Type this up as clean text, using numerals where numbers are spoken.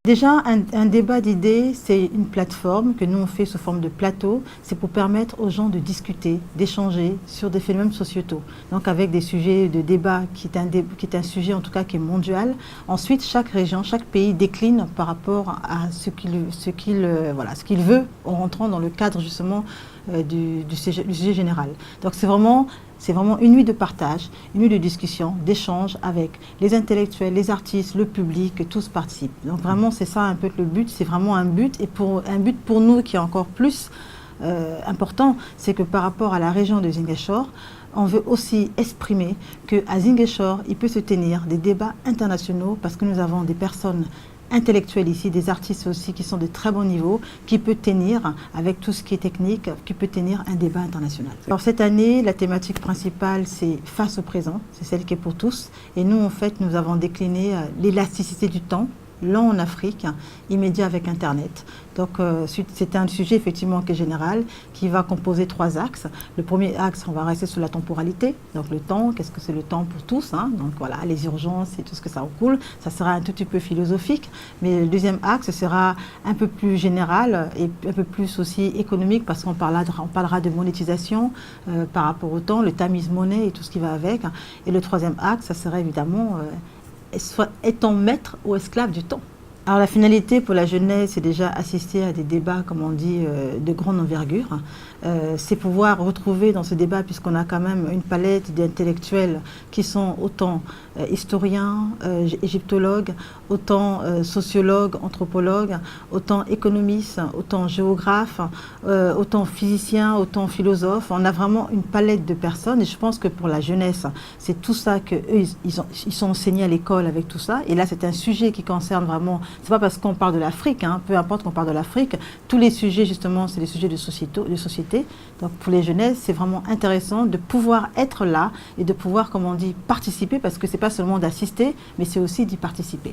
Déjà, un débat d'idées, c'est une plateforme que nous on fait sous forme de plateau. C'est pour permettre aux gens de discuter, d'échanger sur des phénomènes sociétaux. Donc avec des sujets de débat qui est un sujet en tout cas qui est mondial. Ensuite, chaque région, chaque pays décline par rapport à ce qu'il veut en rentrant dans le cadre justement du sujet général. Donc c'est vraiment une nuit de partage, une nuit de discussion, d'échange avec les intellectuels, les artistes, le public, que tous participent. Donc vraiment, c'est ça un peu le but, c'est vraiment un but. Et un but pour nous qui est encore plus important, c'est que par rapport à la région de Ziguinchor, on veut aussi exprimer qu'à Ziguinchor, il peut se tenir des débats internationaux parce que nous avons des personnes intellectuels ici, des artistes aussi qui sont de très bon niveau, qui peut tenir, avec tout ce qui est technique, qui peut tenir un débat international. Alors cette année, la thématique principale, c'est face au présent, c'est celle qui est pour tous. Et nous, en fait, nous avons décliné l'élasticité du temps, lent en Afrique, immédiat avec Internet. Donc c'est un sujet effectivement qui est général, qui va composer 3 axes. Le premier axe, on va rester sur la temporalité, donc le temps, qu'est-ce que c'est le temps pour tous, hein? Donc voilà, les urgences et tout ce que ça recoule, ça sera un tout petit peu philosophique. Mais le deuxième axe sera un peu plus général et un peu plus aussi économique parce qu'on parlera de monétisation par rapport au temps, le time is money et tout ce qui va avec. Et le troisième axe, ça sera évidemment étant maître ou esclave du temps. Alors la finalité pour la jeunesse, c'est déjà assister à des débats, comme on dit, de grande envergure. C'est pouvoir retrouver dans ce débat, puisqu'on a quand même une palette d'intellectuels qui sont autant historiens, égyptologues, autant sociologues, anthropologues, autant économistes, autant géographes, autant physiciens, autant philosophes. On a vraiment une palette de personnes et je pense que pour la jeunesse, c'est tout ça qu'eux, ils sont enseignés à l'école avec tout ça. Et là, c'est un sujet qui concerne vraiment, c'est pas parce qu'on parle de l'Afrique, hein, peu importe qu'on parle de l'Afrique, tous les sujets justement, c'est des sujets de société. Donc pour les jeunesses, c'est vraiment intéressant de pouvoir être là et de pouvoir, comme on dit, participer, parce que c'est pas seulement d'assister, mais c'est aussi d'y participer.